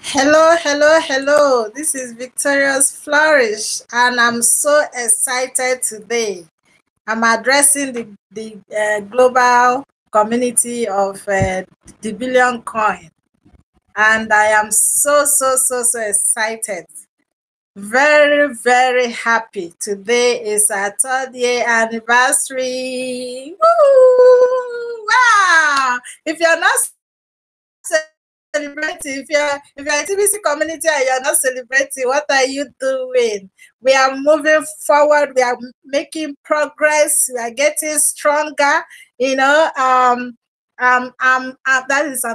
Hello, hello, hello. This is Victorious Flourish, and I'm so excited today. I'm addressing the global community of the billion coin, and I am so excited. Very, very happy. Today is our 3rd year anniversary. Woo! Wow! If you're not celebrating, if you're in TBC community and you're not celebrating, what are you doing? We are moving forward, we are making progress, we are getting stronger, you know. I'm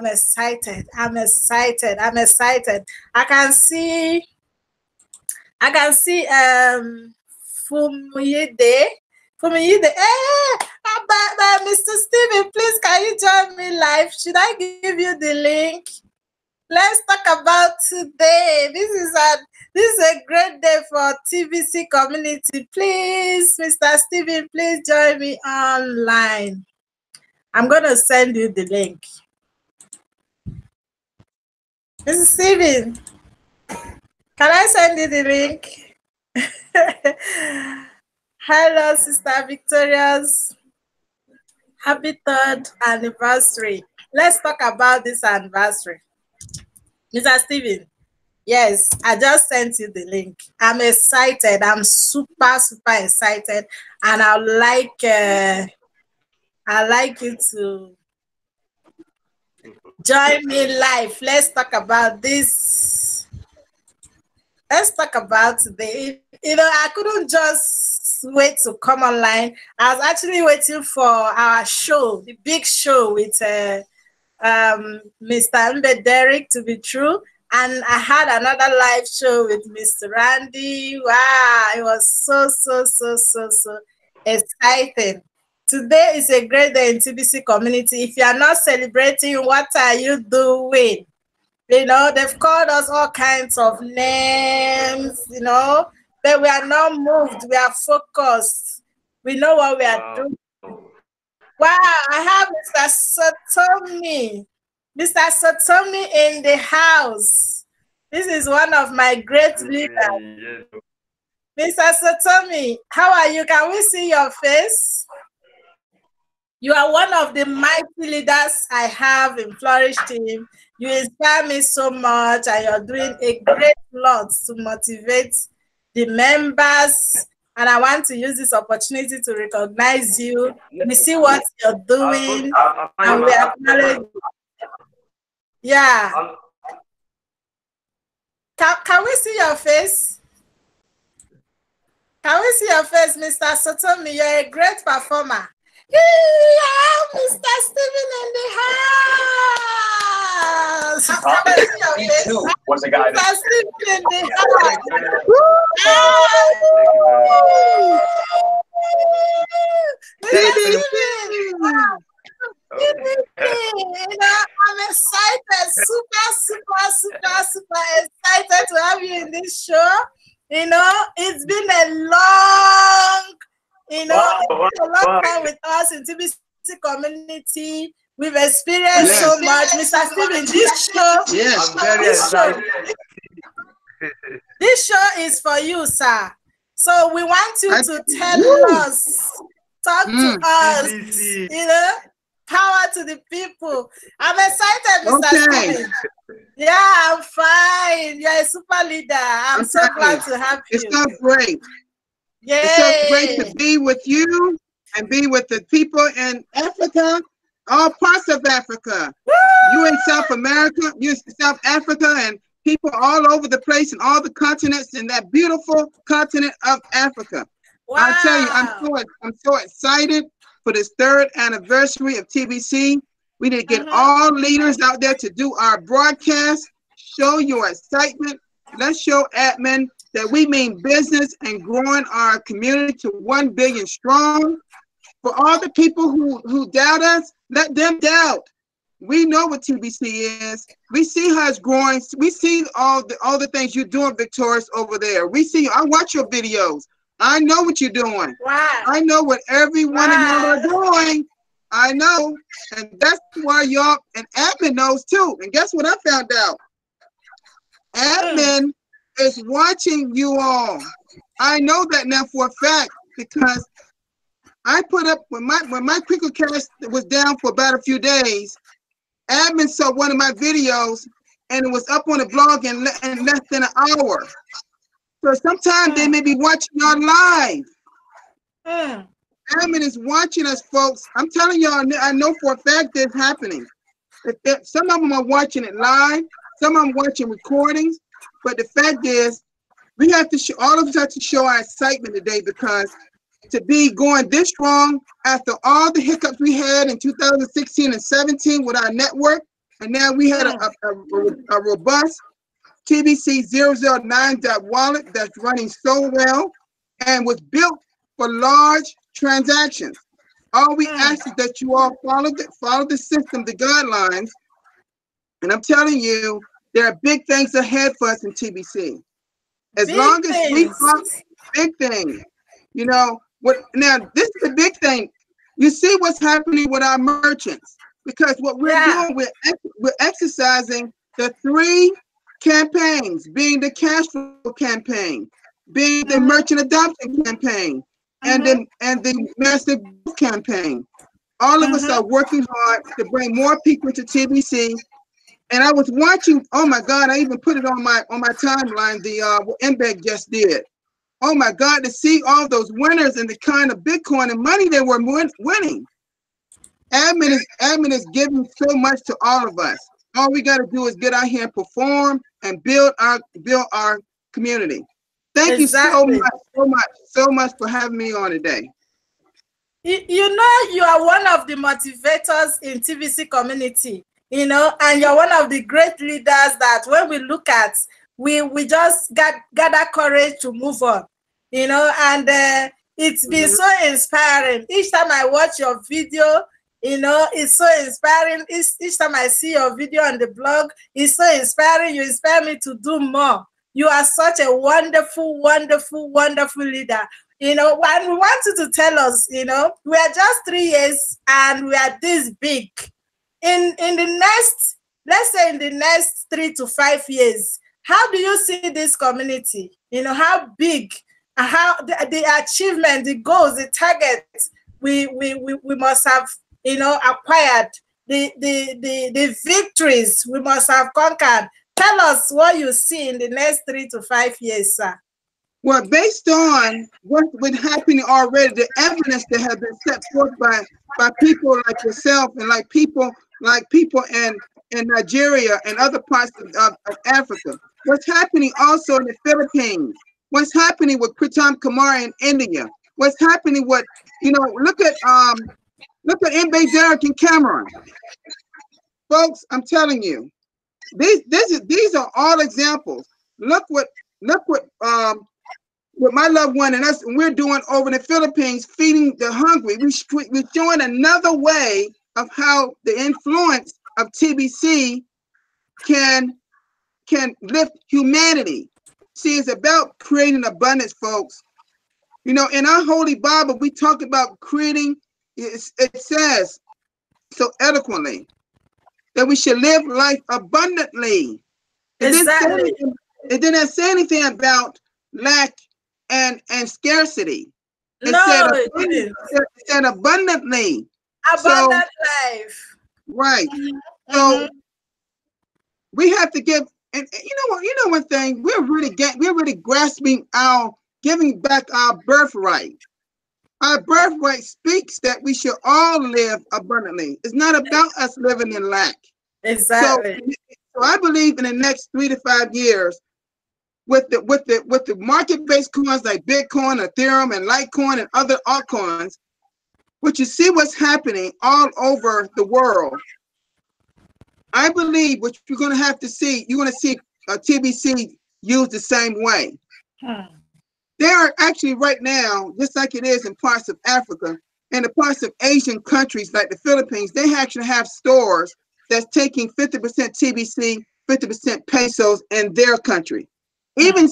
excited. I'm excited. I can see Fumiyide. Mr. Steven, please can you join me live? Should I give you the link? Let's talk about today. This is a great day for TBC community. Please, Mr. Steven, please join me online. I'm going to send you the link. Mr. Steven, can I send you the link? Hello, Sister Victoria's. Happy 3rd anniversary. Let's talk about this anniversary. Mr. Steven, yes, I just sent you the link. I'm excited. I'm super excited. And I'd like you to join me live. Let's talk about this. Let's talk about today. You know, I couldn't just wait to come online. I was actually waiting for our show, the big show with Mr. Derek to be true. And I had another live show with Mr. Randy. Wow, it was so exciting. Today is a great day in TBC community. If you are not celebrating, what are you doing? You know, they've called us all kinds of names, you know, but we are not moved. We are focused. We know what we are doing. Wow, I have Mr. Satomi. Mr. Satomi in the house. This is one of my great leaders. Mr. Satomi, how are you? Can we see your face? You are one of the mighty leaders I have in Flourish Team. You inspire me so much, and you're doing a great lot to motivate the members. And I want to use this opportunity to recognize you. We see what you're doing, and we acknowledge. Yeah. Can we see your face? Can we see your face, Mr. Satomi? You're a great performer. Yeah, Mr. Steven in the house. Me too. What's the guy? Mr. Steven in the house. You know, I'm excited, super excited to have you in this show. You know, it's been a long, a long time with us in TBC community. We've experienced so much. Mr. Steven, this show is for you, sir. So we want you to tell us, talk to us, you know, power to the people. I'm excited, Mr. Steven. Yeah, I'm fine. You're a super leader. I'm so glad to have you. It's so great. Yay. It's so great to be with you and be with the people in Africa, all parts of Africa. Woo! You in South America, you in South Africa, and people all over the place in all the continents in that beautiful continent of Africa. Wow. I tell you, I'm so excited for this 3rd anniversary of TBC. We need to get all leaders out there to do our broadcast. Show your excitement. Let's show admin that we mean business and growing our community to 1 billion strong. For all the people who doubt us, let them doubt. We know what TBC is. We see how it's growing. We see all the things you're doing, Victorious, over there. We see. I watch your videos. I know what you're doing. Wow. I know what every one of y'all are doing. I know. And that's why y'all, and admin knows too. And guess what I found out? Admin is watching you all. I know that now for a fact because I put up, when my Crinkle Cast was down for about a few days, admin saw one of my videos and it was up on the blog in less than an hour. So sometimes they may be watching y'all live. Admin is watching us, folks. I'm telling y'all, I know for a fact that's happening. Some of them are watching it live. Some of them watching recordings. But the fact is, we have to show, all of us have to show our excitement today, because to be going this strong after all the hiccups we had in 2016 and 17 with our network, and now we had a robust TBC 009 wallet that's running so well and was built for large transactions. All we ask is that you all follow the system, the guidelines, and I'm telling you, there are big things ahead for us in TBC. As long as we follow big things, you know. Now this is the big thing. You see what's happening with our merchants, because what we're doing, we're exercising the 3 campaigns, being the cash flow campaign, being the merchant adoption campaign, and the massive campaign. All of us are working hard to bring more people to TBC. And I was watching, oh my God, I even put it on my timeline, what MBEG just did. Oh my God, to see all those winners and the kind of Bitcoin and money they were winning. Admin is giving so much to all of us. All we got to do is get out here and perform and build our community. Thank you so much for having me on today. You know, you are one of the motivators in TBC community, you know, and you're one of the great leaders that when we look at, we just gather courage to move on, you know, and it's been so inspiring. Each time I watch your video, you know, it's so inspiring. Each time I see your video on the blog, it's so inspiring. You inspire me to do more. You are such a wonderful, wonderful, wonderful leader. You know, and we want you to tell us, you know, we are just 3 years and we are this big. In the next, let's say in the next 3 to 5 years, how do you see this community? You know, how big, how the achievement, the goals, the targets we must have, you know, acquired, the victories we must have conquered. Tell us what you see in the next 3 to 5 years, sir. Well, based on what's been happening already, the evidence that has been set forth by people like yourself and like people in Nigeria and other parts of Africa, what's happening also in the Philippines, what's happening with Pritam Kumar in India, what's happening with, you know, look at MB Derek and Cameron. Folks, I'm telling you, these are all examples. Look what my loved one and us, and we're doing over in the Philippines, feeding the hungry. We're showing another way of how the influence of TBC can lift humanity. See, it's about creating abundance, folks. You know, in our Holy Bible, we talk about creating, it says so eloquently that we should live life abundantly. Exactly. It didn't say anything about lack and scarcity. It said abundantly. Abundant life. Right. So we have to give, and you know one thing, we're really grasping our giving back our birthright. Our birthright speaks that we should all live abundantly. It's not about us living in lack. Exactly. So I believe in the next 3 to 5 years, with the market-based coins like Bitcoin, Ethereum, and Litecoin and other altcoins, but you see what's happening all over the world. I believe what you're going to have to see, you're going to see TBC used the same way. There are actually right now, just like it is in parts of Africa and the parts of Asian countries like the Philippines, they actually have stores that's taking 50% TBC, 50% pesos in their country. even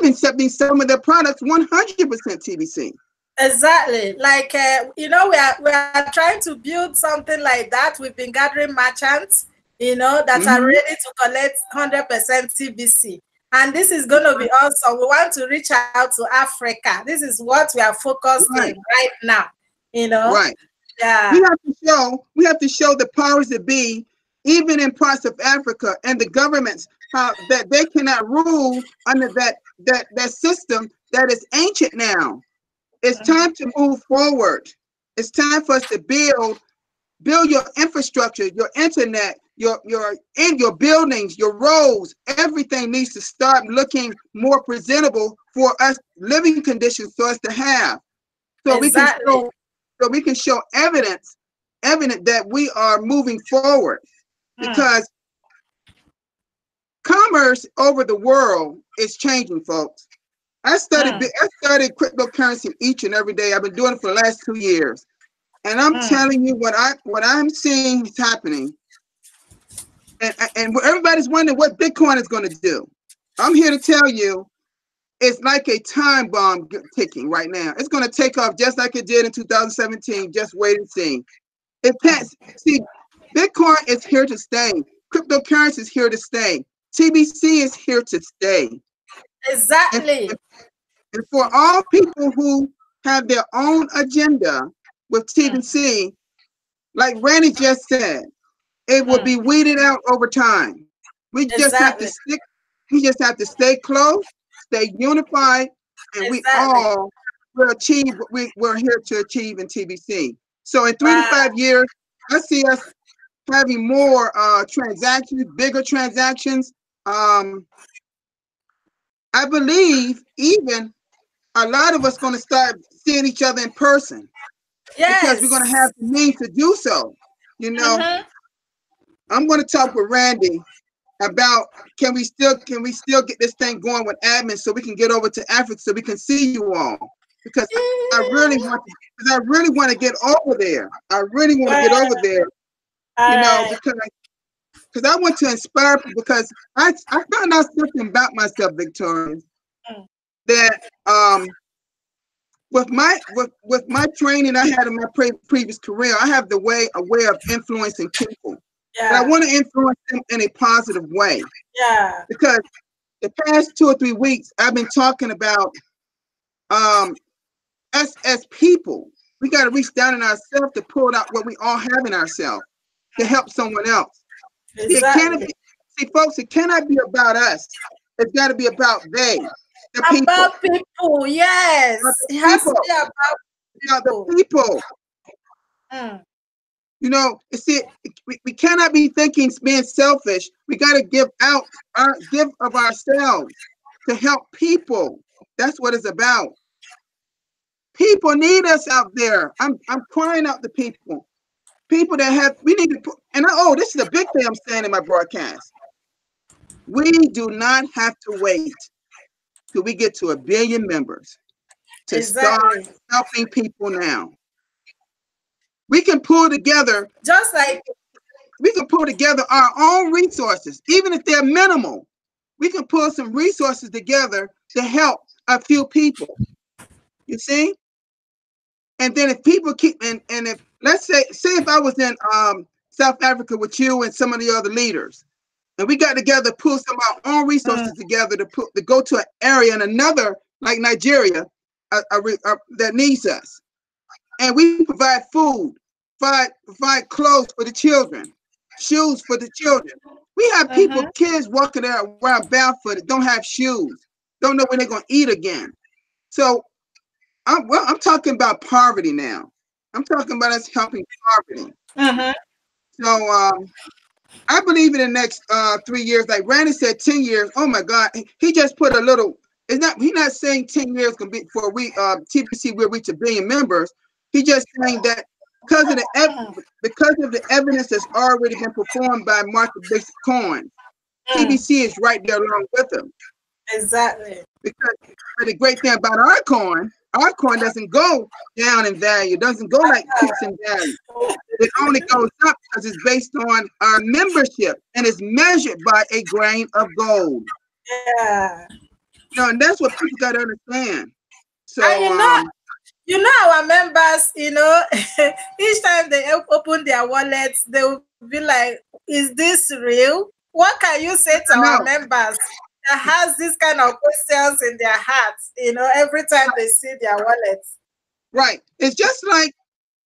accepting some of their products 100% TBC. Exactly. Like, you know, we are trying to build something like that. We've been gathering merchants, you know, that are ready to collect 100% TBC. And this is going to be awesome. We want to reach out to Africa. This is what we are focused in right now, you know. Right. Yeah. We have to show the powers that be, even in parts of Africa and the governments, that they cannot rule under that system that is ancient now. It's time to move forward. It's time for us to build your infrastructure, your internet, your buildings, your roads. Everything needs to start looking more presentable for us, living conditions for us to have. So we can show evident that we are moving forward, because commerce over the world is changing, folks. I studied cryptocurrency each and every day. I've been doing it for the last 2 years, and I'm telling you what I'm seeing is happening. And everybody's wondering what Bitcoin is going to do. I'm here to tell you, it's like a time bomb ticking right now. It's going to take off just like it did in 2017. Just wait and see. It can't see. Bitcoin is here to stay. Cryptocurrency is here to stay. TBC is here to stay. Exactly. And for all people who have their own agenda with TBC, like Randy just said, it will be weeded out over time. We just have to stick. We just have to stay close, stay unified, and we all will achieve what we're here to achieve in TBC. So in 3 to 5 years, I see us having more transactions, bigger transactions. I believe even a lot of us going to start seeing each other in person. Yes. Because we're going to have the means to do so. You know, I'm going to talk with Randy about can we still get this thing going with admin so we can get over to Africa so we can see you all, because I really want to get over there. I really want to get over there, you know, because I want to inspire people, because I found out something about myself, Victoria, that with my training I had in my previous career, I have a way of influencing people. Yeah. But I want to influence them in a positive way. Yeah. Because the past 2 or 3 weeks, I've been talking about us as people. We got to reach down in ourselves to pull out what we all have in ourselves to help someone else. Exactly. Folks, it cannot be about us. It's got to be about they, the people. About people, yes. It has to be about the people. You know, we cannot be thinking being selfish. We got to give of ourselves to help people. That's what it's about. People need us out there. I'm crying out to people. People that we need to put, this is a big thing I'm saying in my broadcast. We do not have to wait till we get to 1 billion members to start helping people now. We can pull together, we can pull together our own resources, even if they're minimal. We can pull some resources together to help a few people. You see? And then if people keep, and if, let's say if I was in South Africa with you and some of the other leaders, and we got together, pull some of our own resources together to go to an area in another, like Nigeria, that needs us. And we provide food, provide clothes for the children, shoes for the children. We have people, kids walking around barefooted, don't have shoes, don't know when they're going to eat again. So I'm talking about poverty now. I'm talking about us helping poverty. So I believe in the next 3 years, like Randy said, 10 years. Oh my God, he just put a little. He's not saying 10 years can be for TBC will reach 1 billion members. He's just saying that because of the evidence that's already been performed by market-based coins, TBC is right there along with them. Exactly. Because the great thing about our coin doesn't go down in value, doesn't go like peaks in value. It only goes up because it's based on our membership and it's measured by a grain of gold. Yeah. No, and that's what people got to understand. So, and you know our members, you know, each time they open their wallets, they will be like, is this real? What can you say to our members that has this kind of questions in their hearts, you know, every time they see their wallets? Right. It's just like,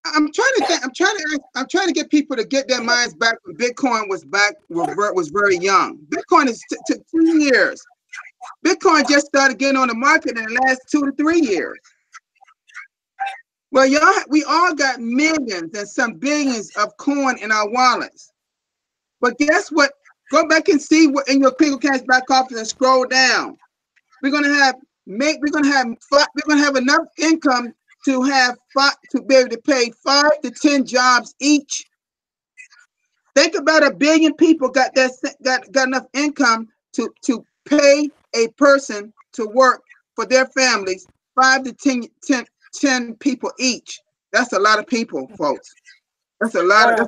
I'm trying to think, I'm trying to get people to get their minds back when Bitcoin was very young. Bitcoin is took 2 years. Bitcoin just started getting on the market in the last 2 to 3 years. Well, we all got millions and some billions of coin in our wallets. But guess what? Go back and see what in your Pingle Cash back office and scroll down. We're gonna have enough income to be able to pay 5 to 10 jobs each. Think about 1 billion people got enough income to pay a person to work for their families, 5 to 10 people each. That's a lot of people, folks. That's a lot.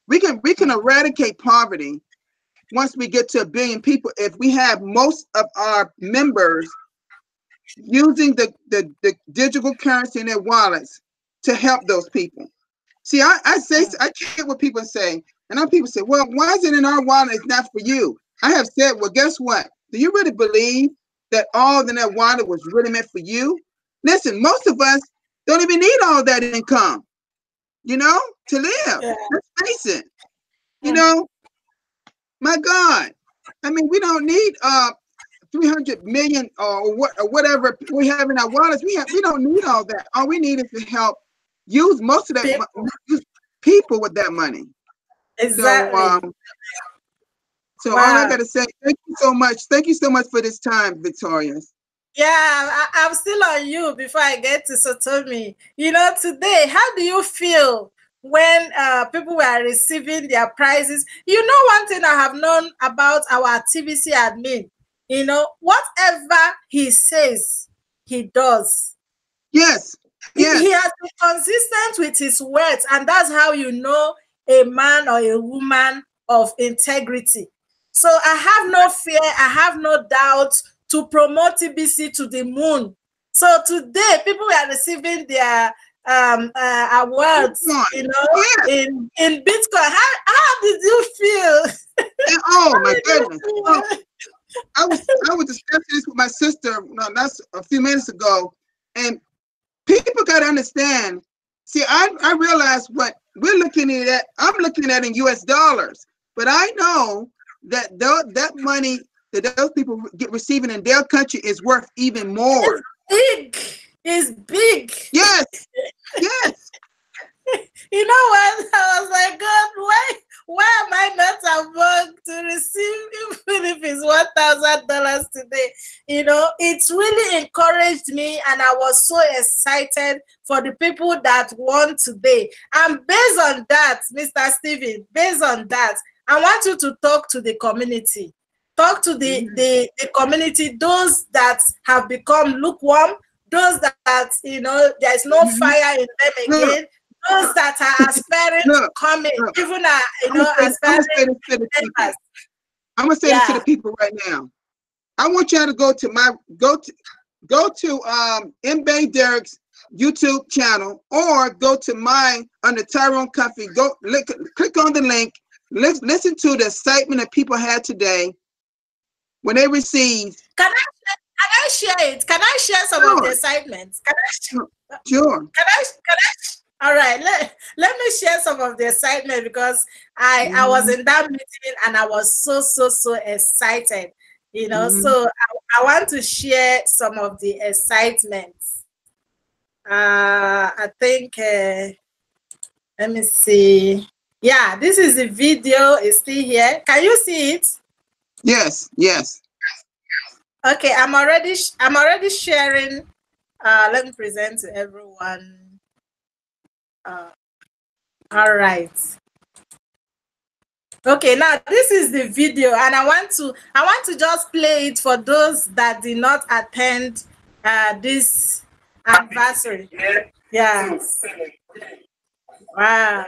We can eradicate poverty once we get to 1 billion people if we have most of our members using the digital currency in their wallets to help those people. See, I get what people say, and other people say, well, why is it in our wallet? It's not for you. I have said, well, guess what? Do you really believe that all in that wallet was really meant for you? Listen, most of us don't even need all that income, you know, to live. Yeah. Let's face it. You know, my God. I mean, we don't need 300 million or whatever we have in our wallets. We don't need all that. All we need is to help use most of that people with that money. Exactly. So wow. All I got to say, thank you so much. Thank you so much for this time, Victorious. Yeah, I'm still on you before I get to Satomi. You know, today, how do you feel when people were receiving their prizes? You know, one thing I have known about our TBC admin, you know, whatever he says, he does. Yes. Yes. He has been consistent with his words, and that's how you know a man or a woman of integrity. So I have no fear, I have no doubt to promote TBC to the moon. So today, people are receiving their awards, you know, in Bitcoin. How did you feel? Oh my goodness! Oh, I was discussing this with my sister. That's a few minutes ago, and people got to understand. See, I realize what we're looking at. I'm looking at in U.S. dollars, but I know that that money that those people get receiving in their country is worth even more. It's big. Yes. Yes. You know what? I was like, God, why am I not among to receive even if it's $1,000 today? You know, it's really encouraged me, and I was so excited for the people that won today. And based on that, Mr. Steven, based on that, I want you to talk to the community. Talk to the community, those that have become lukewarm, those that, you know, there's no fire in them again, those that are aspiring to come in, even, you know, aspiring members. I'm going to say this to the people right now. I want y'all to go to M-Bay Derek's YouTube channel, or go to mine under Tyrone Cuffy. Click on the link. Listen to the excitement that people had today when they received. Can I share it? Can I share some of the excitement? Sure. All right. Let me share some of the excitement, because I was in that meeting and I was so excited. You know, so I want to share some of the excitement. I think let me see. Yeah, this is the video. It's still here. Can you see it? Yes. Yes. Okay, I'm already sharing. Let me present to everyone. All right. Okay, now this is the video, and I want to just play it for those that did not attend this anniversary. Yeah. Wow.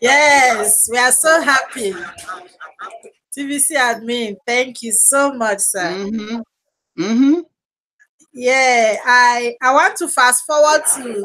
Yes, we are so happy. TBC admin, thank you so much, sir. Mm-hmm. Mm-hmm. Yeah, I want to fast forward to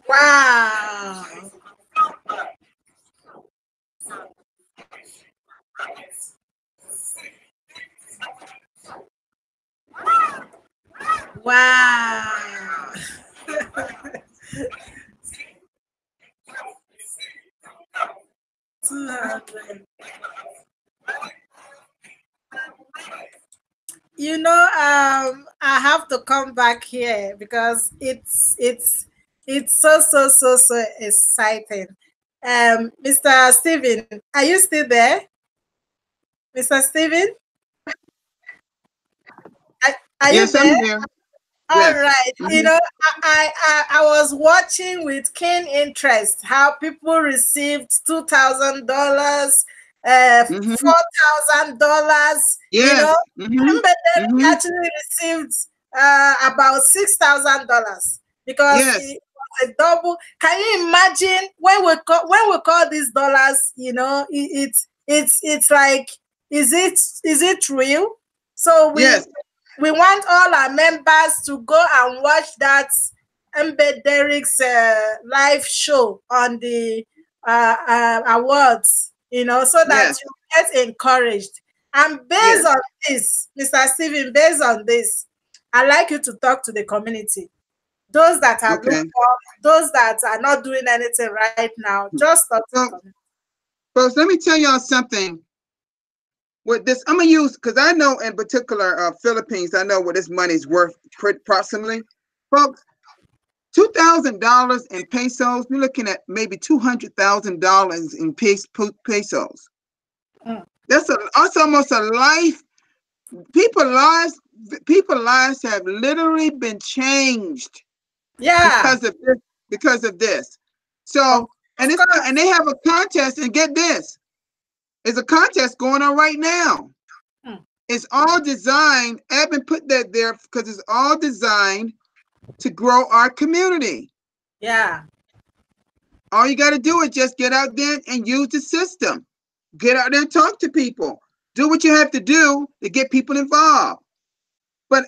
wow. Wow. 200. I have to come back here because it's so exciting. Mr. Steven, are you still there? Mr. Steven, are you Yes, I'm there? here. All Yes. right. Mm-hmm. I was watching with keen interest how people received $2,000, Mm-hmm. $4,000. Yes. Mm-hmm. And but then Mm-hmm. actually received about $6,000 because Yes. it was a double. Can you imagine when we call these dollars? It's like, is it real? So Yes. we want all our members to go and watch that Mbe Derek's live show on the awards, so that Yes. you get encouraged. And based Yes. on this, Mr. Steven, based on this, I'd like you to talk to the community. Those that are Okay. lukewarm, those that are not doing anything right now, just talk to the So, community. folks, let me tell y'all something. With this, I'm gonna use because I know in particular Philippines. I know what this money's worth approximately, folks. $2,000 in pesos. We're looking at maybe $200,000 in pesos. Mm. That's almost a life. People lives have literally been changed Yeah, because of this. Because of this. So, and of course. they have a contest, and get this, there's a contest going on right now. Mm. It's all designed. Evan put that there because it's all designed to grow our community. Yeah. All you got to do is just get out there and use the system. Get out there and talk to people. Do what you have to do to get people involved. But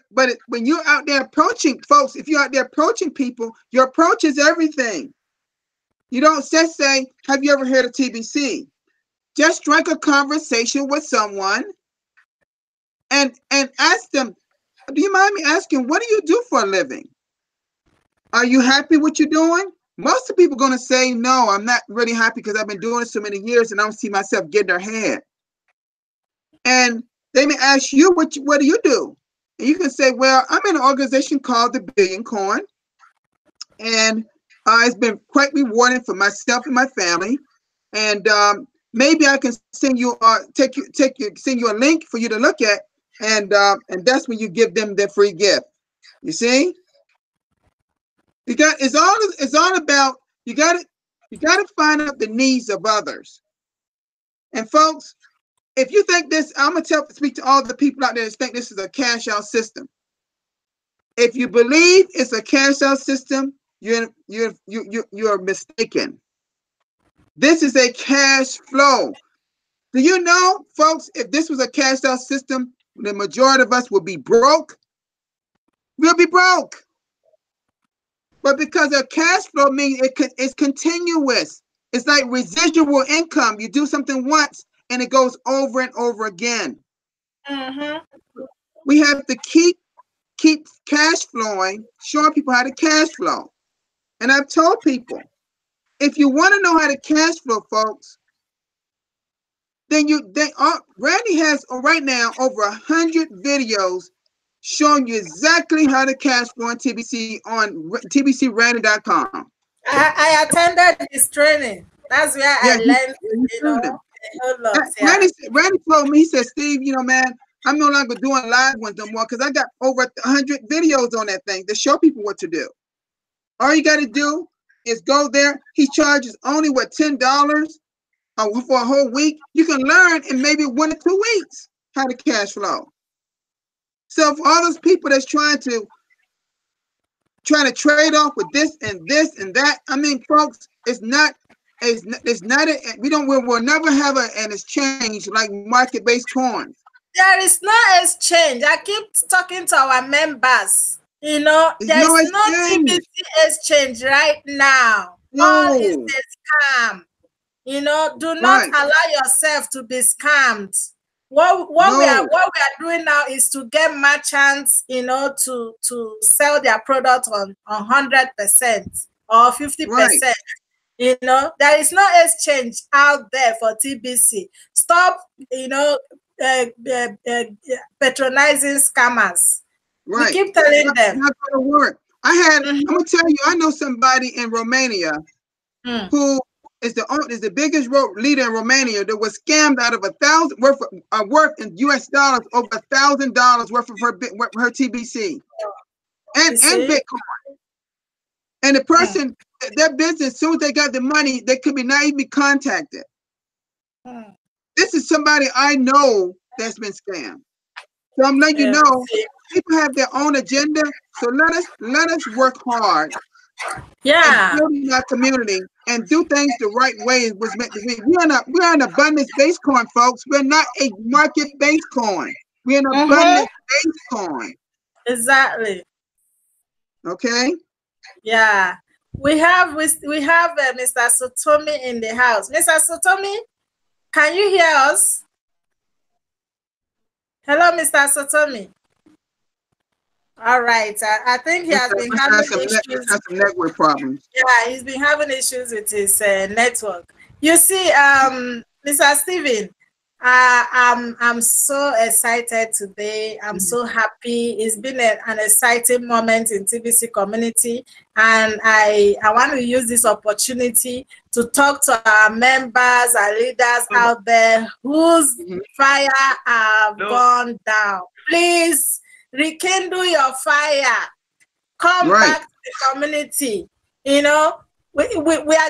when you're out there approaching folks, if you're out there approaching people, your approach is everything. You don't just say, have you ever heard of TBC? Just strike a conversation with someone and ask them, do you mind me asking, what do you do for a living? Are you happy with what you're doing? Most of the people are going to say, no, I'm not really happy because I've been doing it so many years and I don't see myself getting ahead. And they may ask you, what do you do? And you can say, well, I'm in an organization called the Billion Coin. And it's been quite rewarding for myself and my family. And maybe I can send you send you a link for you to look at. And that's when you give them their free gift. You see? It's all about you gotta find out the needs of others. And folks, if you think this, I'm gonna speak to all the people out there that think this is a cash out system. If you believe it's a cash out system, you're mistaken. This is a cash flow. Do you know, folks, if this was a cash out system, the majority of us would be broke. We'll be broke. But because a cash flow means it's continuous. It's like residual income. You do something once and it goes over and over again. Mm-hmm. We have to keep cash flowing, showing people how to cash flow. And I've told people, if you want to know how to cash flow, folks, then Randy has right now over 100 videos showing you exactly how to cash flow on TBC on tbcrandy.com. I attended his training. That's where I learned, a whole lot. Randy told me, he said, Steve, man, I'm no longer doing live ones no more because I got over 100 videos on that thing to show people what to do. All you got to do is go there. He charges only, $10 for a whole week. You can learn in maybe 1 or 2 weeks how to cash flow. So for all those people that's trying to trade off with this and that, I mean, folks, we'll never have an exchange like market-based coins. There is no exchange. I keep talking to our members. There's no TBC exchange right now. No. All is a scam. Do not allow yourself to be scammed. What we are doing now is to get merchants, to sell their product on 100% or 50%. There is no exchange out there for TBC. Stop, patronizing scammers. Right. We keep telling them. It's not going to work. I'm going to tell you, I know somebody in Romania who is the biggest leader in Romania that was scammed out of worth in US dollars, over $1,000 worth of her TBC and Bitcoin. And the person, their business, as soon as they got the money, they could not even be contacted. This is somebody I know that's been scammed. So I'm letting you know, people have their own agenda. So let us work hard. Yeah. And building our community and do things the right way is what's meant to be. We're an abundance-based coin, folks. We're not a market-based coin. We're an abundance-based coin. Exactly. Okay. Yeah. We have Mr. Sotomi in the house. Mr. Sotomi, can you hear us? Hello, Mr. Sotomi. All right. I think he has been having issues. Some network problems. Yeah, he's been having issues with his network. You see, Mr. Steven, I'm so excited today. I'm so happy. It's been an exciting moment in TBC community, and I want to use this opportunity to talk to our members, our leaders out there whose fire have gone down. Please rekindle your fire. Come back to the community. We are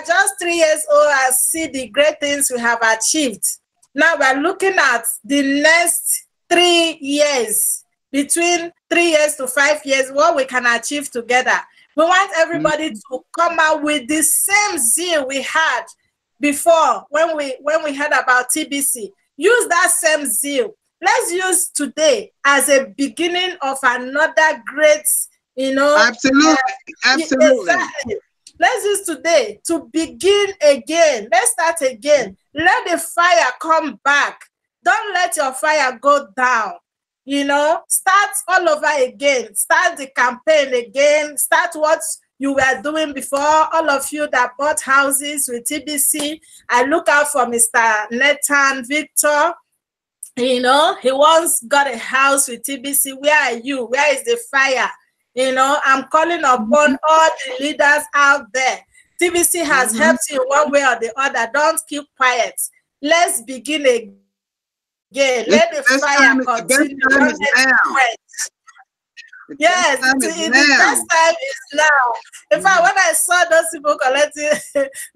just 3 years old and see the great things we have achieved. Now we're looking at the next 3 years, between 3 years to 5 years, what we can achieve together. We want everybody to come out with the same zeal we had before when we heard about TBC. use that same zeal. Let's use today as a beginning of another great, Absolutely. Exactly. Let's use today to begin again. Let's start again. Let the fire come back. Don't let your fire go down. Start all over again. Start the campaign again. Start what you were doing before. All of you that bought houses with TBC, I look out for Mr. Nathan Victor. He once got a house with TBC. Where are you? Where is the fire? I'm calling upon all the leaders out there. TBC has helped you one way or the other. Don't keep quiet. Let's begin again. Let the fire continue. Yes, the best time is now. In fact, when I saw those people collecting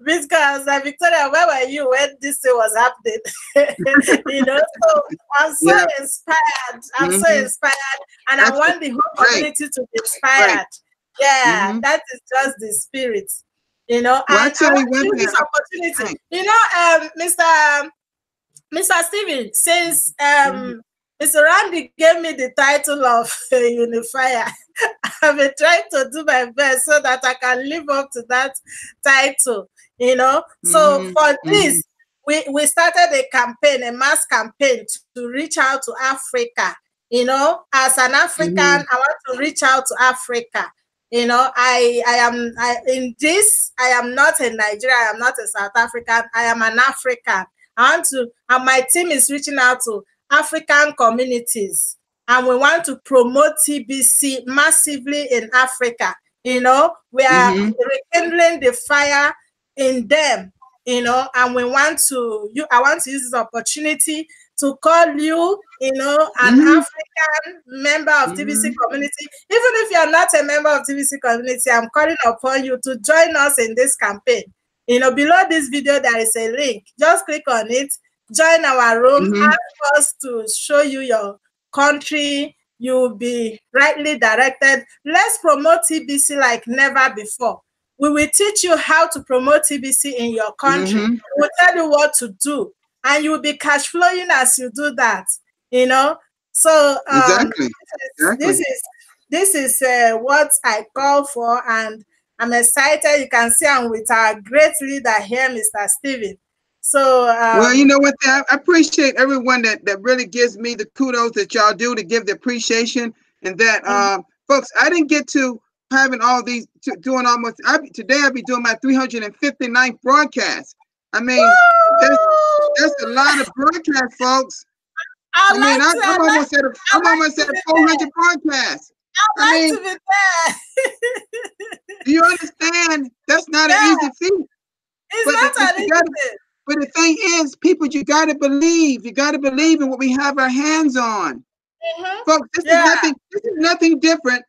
Bitcoin, I was like, Victoria, where were you when this thing was happening? So I'm so inspired. I'm so inspired, and I want the whole community to be inspired. Yeah, that is just the spirit. And I want to use this opportunity. Mr. Steven, since Mr. Randy gave me the title of Unifier, I've been trying to do my best so that I can live up to that title, So for this, we started a campaign, a mass campaign to reach out to Africa. As an African, I want to reach out to Africa. I am not a Nigerian, I am not a South African, I am an African. And my team is reaching out to African communities, and we want to promote TBC massively in Africa. We are rekindling the fire in them, and I want to use this opportunity to call you, an African member of TBC community. Even if you're not a member of TBC community, I'm calling upon you to join us in this campaign. Below this video, there is a link. Just click on it. Join our room. Ask us to show you your country. You'll be rightly directed. Let's promote TBC like never before. We will teach you how to promote TBC in your country. We'll tell you what to do. And you'll be cash flowing as you do that. So exactly. This is what I call for, and I'm excited. You can see I'm with our great leader here, Mr. Steven. So well, you know what? I appreciate everyone that really gives me the kudos that y'all do to give the appreciation, and that folks, I didn't get to having all these doing almost. Today I'll be doing my 359th broadcast. I mean, that's a lot of broadcasts, folks. I'm almost at 400 broadcasts. I mean, to be there. Do you understand? That's not an easy feat. It's not an easy feat. But the thing is, people, you got to believe. You got to believe in what we have our hands on. Folks, this is nothing different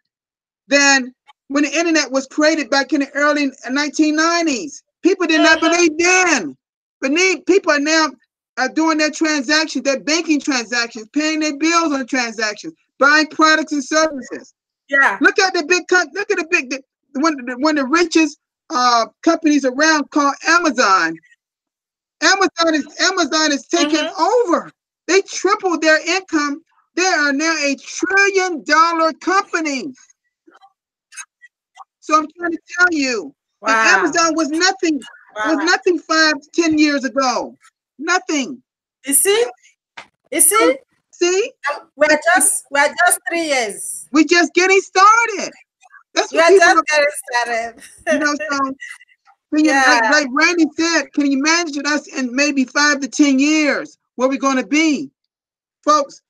than when the internet was created back in the early 1990s. People did not believe then. But people are now doing their transactions, their banking transactions, paying their bills on transactions, buying products and services. Yeah. Look at the one of the richest companies around called Amazon. Amazon is taking over. They tripled their income. They are now $1 trillion company. So I'm trying to tell you, that Amazon was nothing. Was nothing 5 to 10 years ago. Nothing. You see? See? We're just 3 years. We're just getting started. That's what we're just getting started. So like Randy said, can you imagine us in maybe 5 to 10 years where we're going to be? Folks,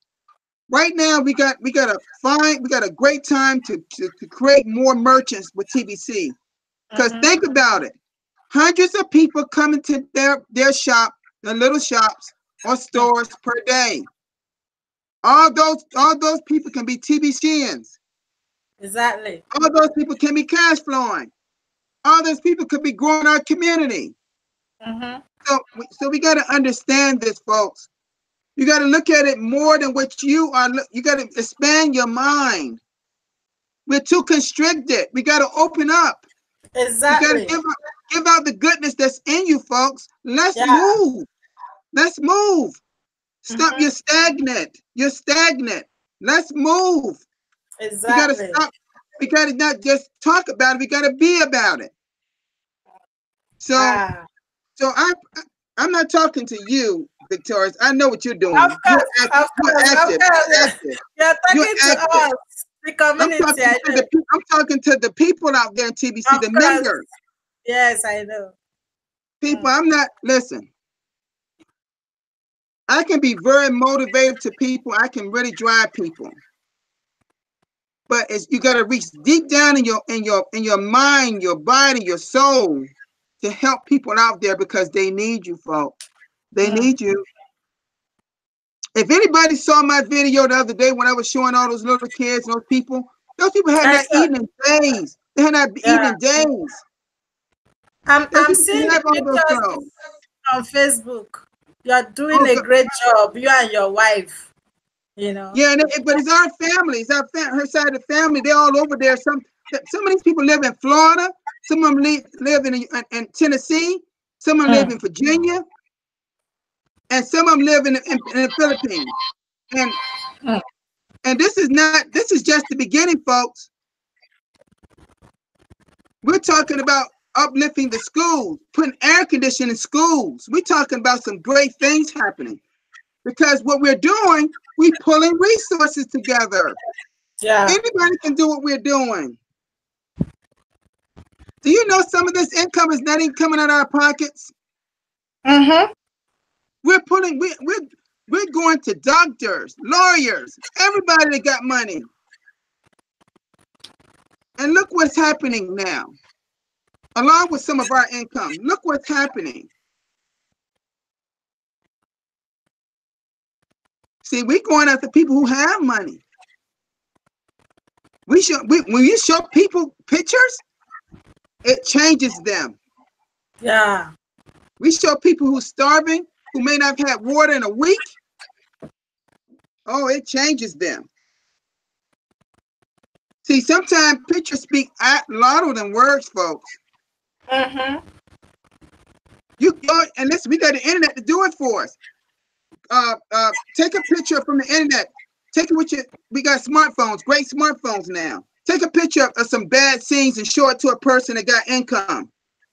right now we got a great time to create more merchants with TBC. Because think about it. Hundreds of people come into their shop, their little shops or stores per day. All those people can be TBCians. Exactly. All those people can be cash flowing. All those people could be growing our community. So we got to understand this, folks. You got to look at it more than what you are. You got to expand your mind. We're too constricted. We got to open up. Exactly. We got to give out the goodness that's in you, folks. Let's move. Let's move. Stop. You're stagnant. You're stagnant. Let's move. Exactly. We gotta stop. We gotta not just talk about it. We gotta be about it. So, so I'm not talking to you, Victorious. I know what you're doing. Of course, you're active. You're talking to us, the community. I'm talking to the people out there in TBC, the members. Yes, I know. People, I'm not, listen. I can be very motivated to people. I can really drive people. But you got to reach deep down in your mind, your body, your soul to help people out there because they need you, folks. They need you. If anybody saw my video the other day when I was showing all those little kids and those people had not eaten in days. They had not eaten in days. I'm seeing the pictures on Facebook. You're doing a great job, you and your wife. You know. Yeah, but it's our family. It's her side of the family. They're all over there. Some of these people live in Florida. Some of them live in Tennessee. Some of them live in Virginia. And some of them live in the Philippines. And this is just the beginning, folks. We're talking about uplifting the schools, putting air conditioning in schools. We're talking about some great things happening. Because what we're doing, we're pulling resources together. Yeah. Anybody can do what we're doing. Do you know some of this income is not even coming out of our pockets? We're going to doctors, lawyers, everybody that got money. And look what's happening now. Along with some of our income, look what's happening. See, we're going after people who have money. When you show people pictures, it changes them. Yeah. We show people who's starving, who may not have had water in a week. Oh, it changes them. See, sometimes pictures speak louder than words, folks. You go and listen, we got the internet to do it for us. Take a picture from the internet. Take it with you. We got smartphones, great smartphones now. Take a picture of some bad scenes and show it to a person that got income.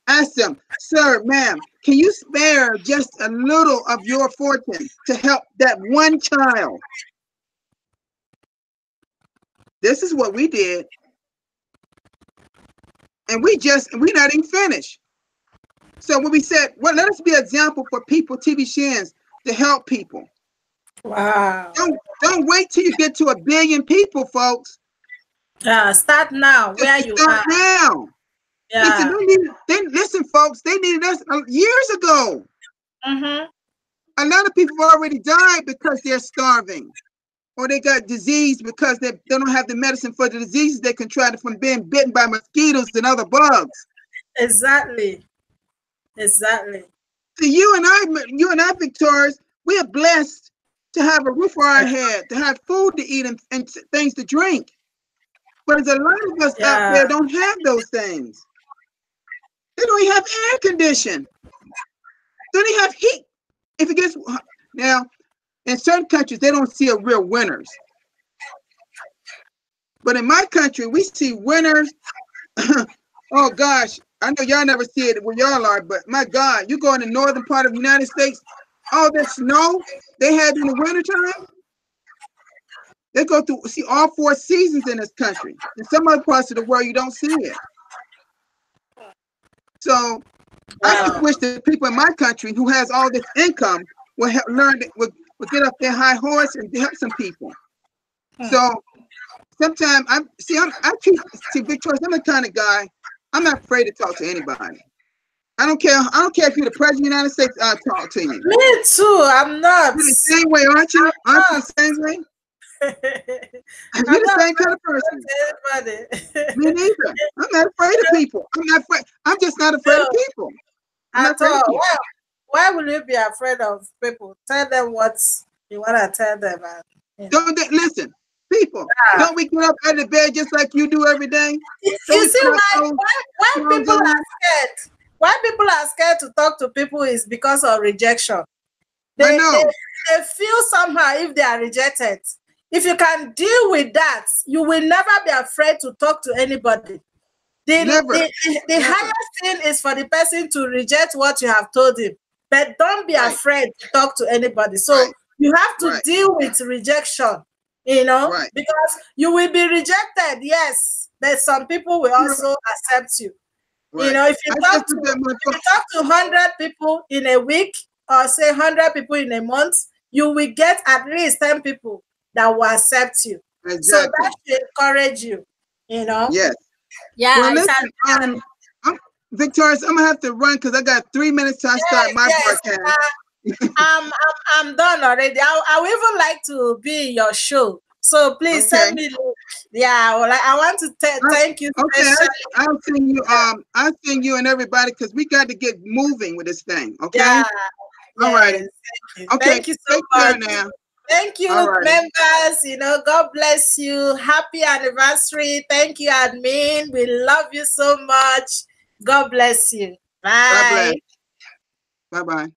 Ask them, sir, ma'am, can you spare just a little of your fortune to help that one child? This is what we did. And we're not even finished. So when we said, well, let us be an example for people, TBCians, to help people. Wow. Don't wait till you get to 1 billion people, folks. Start now. Where you start now. Yeah. Listen, folks, they needed us years ago. A lot of people have already died because they're starving. Or they got disease because they don't have the medicine for the diseases they contracted from being bitten by mosquitoes and other bugs. Exactly. Exactly. So you and I, Victorious, we are blessed to have a roof over our head, to have food to eat and things to drink. But there's a lot of us out there don't have those things. They don't even have air conditioning. They don't even have heat. If it gets now, in certain countries, they don't see a real winners. But in my country, we see winners. Oh gosh, I know y'all never see it where y'all are, but my God, you go in the northern part of the United States, all the snow they had in the wintertime, they go through, see all 4 seasons in this country. In some other parts of the world, you don't see it. So I just wish the people in my country who has all this income will will get up their high horse and help some people. So sometimes Victorious, I'm the kind of guy, I'm not afraid to talk to anybody. I don't care if you're the president of the United States, I'll talk to you. Me too, I'm not. You're the same way, aren't you? Aren't you the same way? You're the same kind of person. Me neither. I'm not afraid of people. I'm just not afraid of people. At all. Why will you be afraid of people? Tell them what you want to tell them. Listen, people, don't we get up out of bed just like you do every day? You see why people are scared? Why people are scared to talk to people is because of rejection. I know. They feel somehow if they are rejected. If you can deal with that, you will never be afraid to talk to anybody. The highest thing is for the person to reject what you have told him. But don't be afraid to talk to anybody. So you have to deal with rejection, you know, because you will be rejected, yes, but some people will also accept you. You know, if you talk to 100 people in a week, or say 100 people in a month, you will get at least 10 people that will accept you. Exactly. So that should encourage you, you know. Yes. Yeah. Well, listen, Victorious, I'm gonna have to run because I got 3 minutes to start my broadcast. I'm done already. I would even like to be in your show. So please send me. Yeah, well, I want to thank you. Okay, I'll send you. I'll send you and everybody because we got to get moving with this thing. Okay. Yeah. All right. Okay. Thank you so much. Now. Thank you, members. You know, God bless you. Happy anniversary. Thank you, admin. We love you so much. God bless you. Bye. Bye bye.